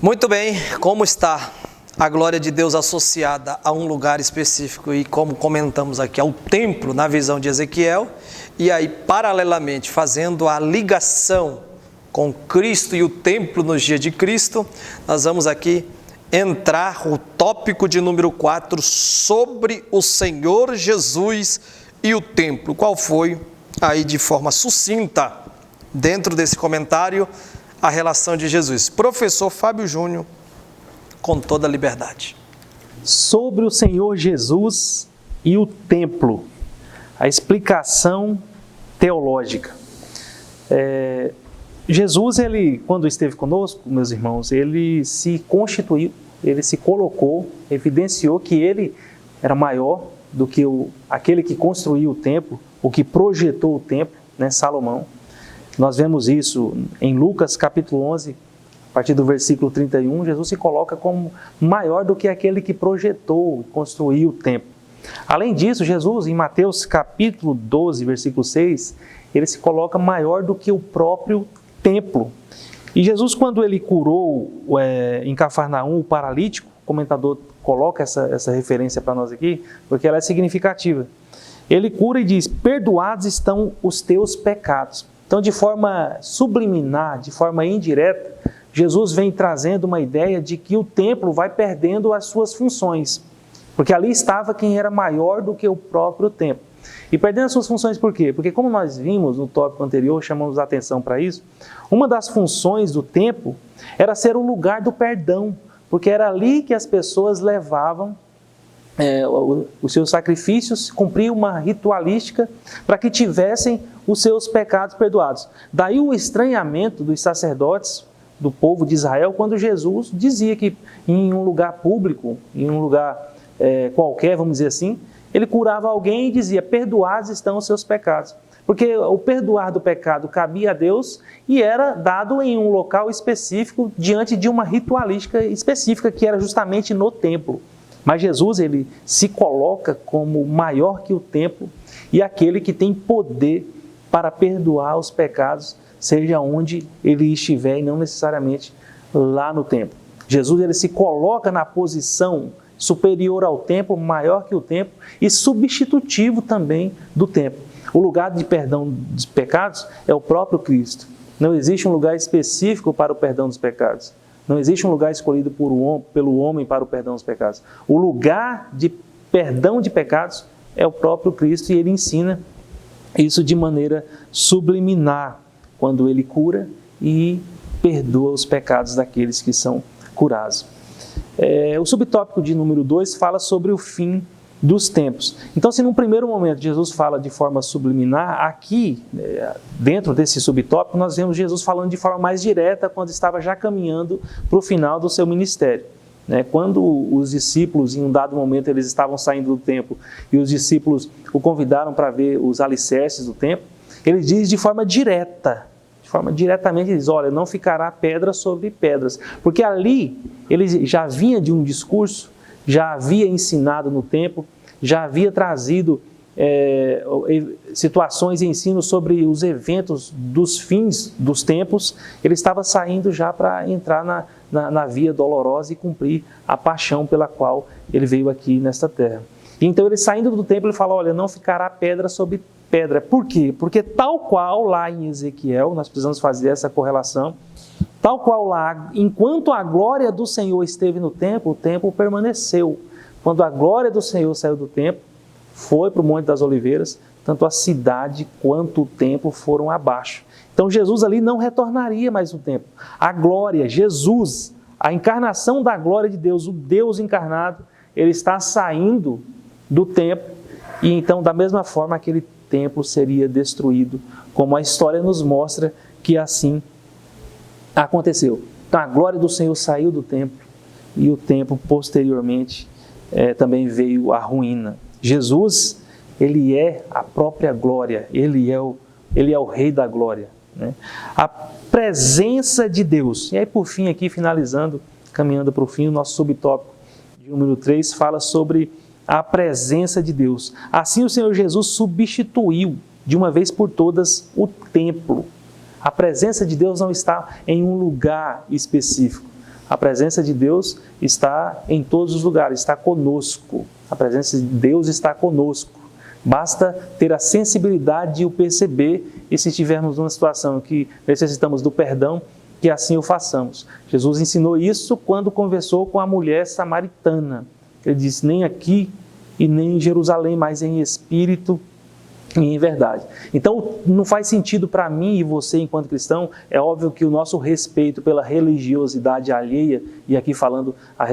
Muito bem, como está a glória de Deus associada a um lugar específico e como comentamos aqui, ao templo na visão de Ezequiel, e aí paralelamente fazendo a ligação com Cristo e o templo nos dias de Cristo, nós vamos aqui entrar o tópico de número 4 sobre o Senhor Jesus e o templo. Qual foi aí de forma sucinta, dentro desse comentário, a relação de Jesus? Professor Fábio Júnior, com toda a liberdade. Sobre o Senhor Jesus e o templo, a explicação teológica. Jesus, ele, quando esteve conosco, meus irmãos, ele se constituiu, ele se colocou, evidenciou que ele era maior do que aquele que construiu o templo, o que projetou o templo, né, Salomão. Nós vemos isso em Lucas capítulo 11, a partir do versículo 31, Jesus se coloca como maior do que aquele que projetou, construiu o templo. Além disso, Jesus, em Mateus capítulo 12, versículo 6, ele se coloca maior do que o próprio templo. E Jesus, quando ele curou em Cafarnaum o paralítico, o comentador coloca essa referência para nós aqui, porque ela é significativa. Ele cura e diz: perdoados estão os teus pecados. Então, de forma subliminar, de forma indireta, Jesus vem trazendo uma ideia de que o templo vai perdendo as suas funções, porque ali estava quem era maior do que o próprio templo. E perdendo as suas funções por quê? Porque, como nós vimos no tópico anterior, chamamos a atenção para isso, uma das funções do templo era ser o lugar do perdão, porque era ali que as pessoas levavam os seus sacrifícios, cumpriam uma ritualística para que tivessem os seus pecados perdoados. Daí o estranhamento dos sacerdotes, do povo de Israel, quando Jesus dizia que em um lugar público, em um lugar qualquer, vamos dizer assim, ele curava alguém e dizia: perdoados estão os seus pecados. Porque o perdoar do pecado cabia a Deus e era dado em um local específico, diante de uma ritualística específica, que era justamente no templo. Mas Jesus, ele se coloca como maior que o templo e aquele que tem poder para perdoar os pecados, seja onde ele estiver e não necessariamente lá no templo. Jesus, ele se coloca na posição superior ao templo, maior que o templo e substitutivo também do templo. O lugar de perdão dos pecados é o próprio Cristo. Não existe um lugar específico para o perdão dos pecados. Não existe um lugar escolhido pelo homem para o perdão dos pecados. O lugar de perdão de pecados é o próprio Cristo e ele ensina isso de maneira subliminar, quando ele cura e perdoa os pecados daqueles que são curados. O subtópico de número 2 fala sobre o fim dos tempos. Então, se num primeiro momento Jesus fala de forma subliminar, aqui, dentro desse subtópico, nós vemos Jesus falando de forma mais direta quando estava já caminhando para o final do seu ministério. Quando os discípulos, em um dado momento, eles estavam saindo do templo e os discípulos o convidaram para ver os alicerces do templo, ele diz de forma diretamente, ele diz: olha, não ficará pedra sobre pedras, porque ali ele já vinha de um discurso, já havia ensinado no templo, já havia trazido situações e ensinos sobre os eventos dos fins dos tempos. Ele estava saindo já para entrar na via dolorosa e cumprir a paixão pela qual ele veio aqui nesta terra. E então ele, saindo do templo, ele fala: olha, não ficará pedra sobre pedra. Por quê? Porque tal qual lá em Ezequiel, nós precisamos fazer essa correlação, tal qual lá, enquanto a glória do Senhor esteve no templo, o templo permaneceu. Quando a glória do Senhor saiu do templo, foi para o Monte das Oliveiras, tanto a cidade quanto o templo foram abaixo. Então Jesus ali não retornaria mais no templo. A glória, Jesus, a encarnação da glória de Deus, o Deus encarnado, ele está saindo do templo e então, da mesma forma, aquele templo seria destruído, como a história nos mostra que assim aconteceu. Então a glória do Senhor saiu do templo e o templo posteriormente também veio à ruína. Jesus, ele é a própria glória, ele é o Rei da glória. A presença de Deus. E aí, por fim, aqui finalizando, caminhando para o fim, o nosso subtópico de número 3 fala sobre a presença de Deus. Assim o Senhor Jesus substituiu de uma vez por todas o templo. A presença de Deus não está em um lugar específico. A presença de Deus está em todos os lugares, está conosco. A presença de Deus está conosco. Basta ter a sensibilidade de o perceber, e se estivermos numa situação que necessitamos do perdão, que assim o façamos. Jesus ensinou isso quando conversou com a mulher samaritana. Ele disse, nem aqui e nem em Jerusalém, mas em espírito e em verdade. Então, não faz sentido para mim e você, enquanto cristão, é óbvio que o nosso respeito pela religiosidade alheia, e aqui falando a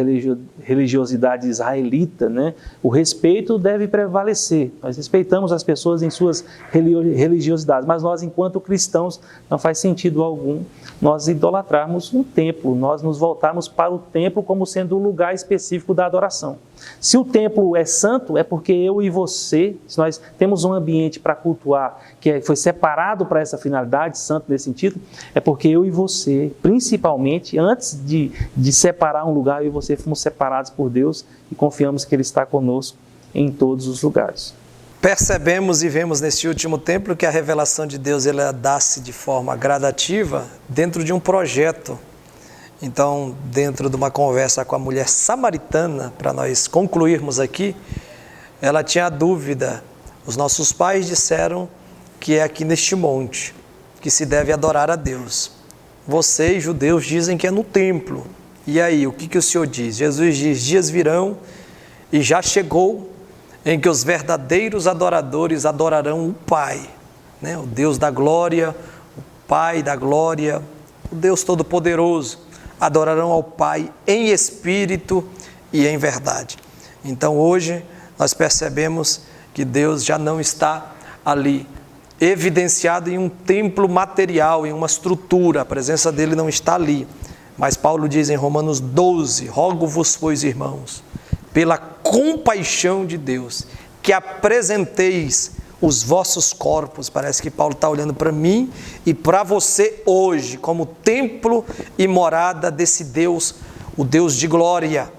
religiosidade israelita, né? O respeito deve prevalecer. Nós respeitamos as pessoas em suas religiosidades, mas nós, enquanto cristãos, não faz sentido algum nós idolatrarmos um templo, nós nos voltarmos para o templo como sendo o lugar específico da adoração. Se o templo é santo, é porque eu e você, se nós temos um ambiente para cultuar que foi separado para essa finalidade, santo nesse sentido, é porque eu e você, principalmente, antes de separar um lugar, eu e você fomos separados por Deus e confiamos que Ele está conosco em todos os lugares. Percebemos e vemos neste último tempo que a revelação de Deus ela dá-se de forma gradativa dentro de um projeto. Então, dentro de uma conversa com a mulher samaritana, para nós concluirmos aqui, ela tinha a dúvida. Os nossos pais disseram que é aqui neste monte que se deve adorar a Deus. Vocês, judeus, dizem que é no templo. E aí, o que o Senhor diz? Jesus diz, dias virão e já chegou em que os verdadeiros adoradores adorarão o Pai, né? O Deus da glória, o Pai da glória, o Deus Todo-Poderoso. Adorarão ao Pai em espírito e em verdade. Então hoje nós percebemos que Deus já não está ali, evidenciado em um templo material, em uma estrutura, a presença dele não está ali. Mas Paulo diz em Romanos 12, rogo-vos, pois, irmãos, pela compaixão de Deus, que apresenteis os vossos corpos, parece que Paulo está olhando para mim e para você hoje, como templo e morada desse Deus, o Deus de glória,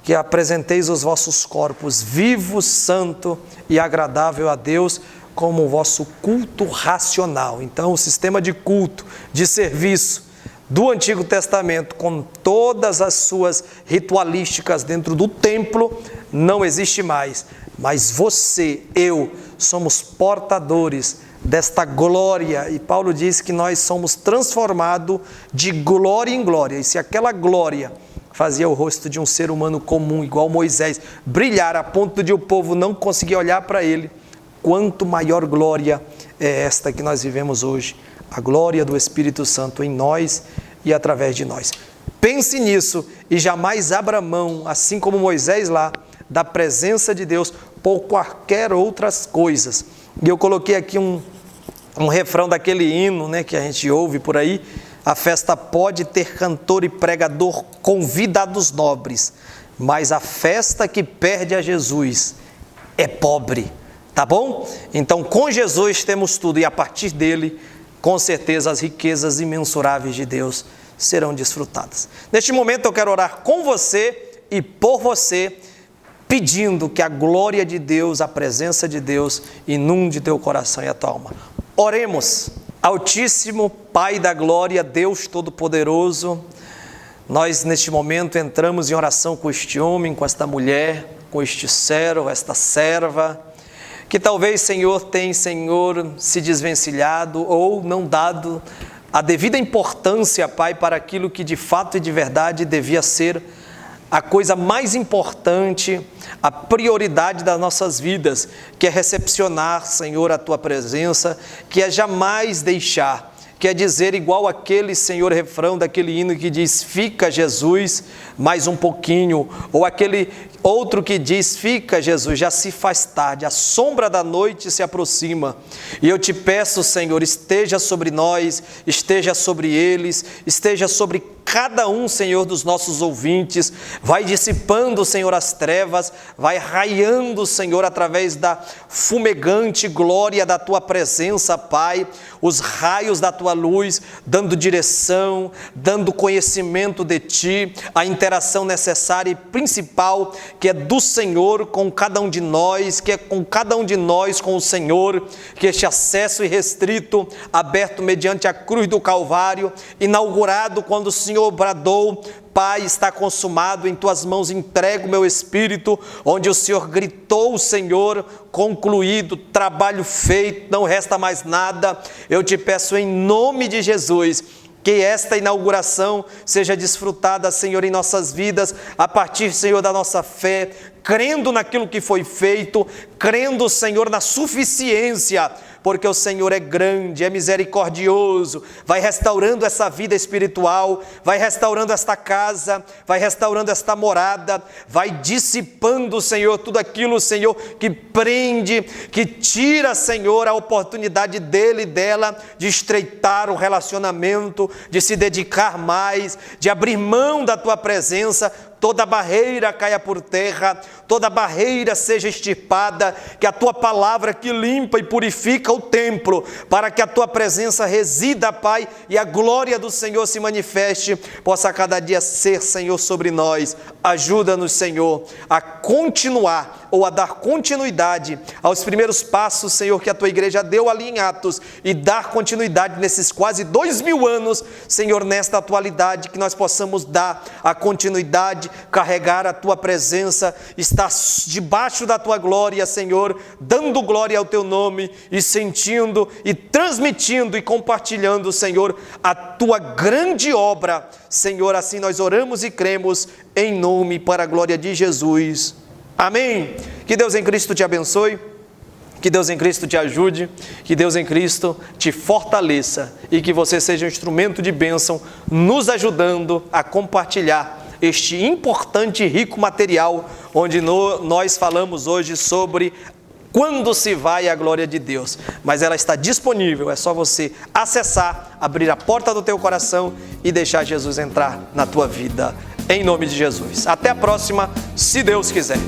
que apresenteis os vossos corpos vivos, santo e agradável a Deus, como o vosso culto racional. Então, o sistema de culto, de serviço do Antigo Testamento, com todas as suas ritualísticas dentro do templo, não existe mais. Mas você, eu, somos portadores desta glória, e Paulo diz que nós somos transformados de glória em glória, e se aquela glória fazia o rosto de um ser humano comum, igual Moisés, brilhar a ponto de o povo não conseguir olhar para ele, quanto maior glória é esta que nós vivemos hoje, a glória do Espírito Santo em nós e através de nós. Pense nisso e jamais abra mão, assim como Moisés lá, da presença de Deus por qualquer outras coisas. E eu coloquei aqui um refrão daquele hino, né, que a gente ouve por aí: a festa pode ter cantor e pregador, convidados nobres, mas a festa que perde a Jesus é pobre, tá bom? Então com Jesus temos tudo, e a partir dele, com certeza, as riquezas imensuráveis de Deus serão desfrutadas. Neste momento eu quero orar com você e por você, pedindo que a glória de Deus, a presença de Deus, inunde teu coração e a tua alma. Oremos. Altíssimo Pai da glória, Deus Todo-Poderoso, nós neste momento entramos em oração com este homem, com esta mulher, com este servo, esta serva, que talvez, Senhor, tem, Senhor, se desvencilhado ou não dado a devida importância, Pai, para aquilo que de fato e de verdade devia ser a coisa mais importante, a prioridade das nossas vidas, que é recepcionar, Senhor, a Tua presença, que é jamais deixar, que é dizer igual aquele, Senhor, refrão daquele hino que diz, fica Jesus mais um pouquinho, ou aquele outro que diz, fica Jesus, já se faz tarde, a sombra da noite se aproxima, e eu te peço, Senhor, esteja sobre nós, esteja sobre eles, esteja sobre cada um, Senhor, dos nossos ouvintes, vai dissipando, Senhor, as trevas, vai raiando, Senhor, através da fumegante glória da Tua presença, Pai, os raios da Tua luz, dando direção, dando conhecimento de Ti, a interação necessária e principal, que é do Senhor com cada um de nós, que é com cada um de nós com o Senhor, que este acesso irrestrito, aberto mediante a cruz do Calvário, inaugurado quando o Senhor bradou, Pai, está consumado, em tuas mãos entrego o meu espírito, onde o Senhor gritou, Senhor, concluído, trabalho feito, não resta mais nada. Eu te peço em nome de Jesus, que esta inauguração seja desfrutada, Senhor, em nossas vidas, a partir, Senhor, da nossa fé, crendo naquilo que foi feito, crendo, Senhor, na suficiência, porque o Senhor é grande, é misericordioso, vai restaurando essa vida espiritual, vai restaurando esta casa, vai restaurando esta morada, vai dissipando, Senhor, tudo aquilo, Senhor, que prende, que tira, Senhor, a oportunidade dele e dela de estreitar o relacionamento, de se dedicar mais, de abrir mão da tua presença. Toda barreira caia por terra, toda barreira seja extirpada, que a tua palavra que limpa e purifica o templo, para que a tua presença resida, Pai, e a glória do Senhor se manifeste, possa a cada dia ser, Senhor, sobre nós. Ajuda-nos, Senhor, a continuar ou a dar continuidade aos primeiros passos, Senhor, que a tua igreja deu ali em Atos, e dar continuidade nesses quase 2000 anos, Senhor, nesta atualidade, que nós possamos dar a continuidade, carregar a tua presença, estar debaixo da tua glória, Senhor, dando glória ao teu nome e sentindo e transmitindo e compartilhando, Senhor, a tua grande obra. Senhor, assim nós oramos e cremos em nome para a glória de Jesus. Amém. Que Deus em Cristo te abençoe, que Deus em Cristo te ajude, que Deus em Cristo te fortaleça e que você seja um instrumento de bênção, nos ajudando a compartilhar este importante e rico material, onde nós falamos hoje sobre quando se vai a glória de Deus. Mas ela está disponível, é só você acessar, abrir a porta do teu coração e deixar Jesus entrar na tua vida, em nome de Jesus. Até a próxima, se Deus quiser.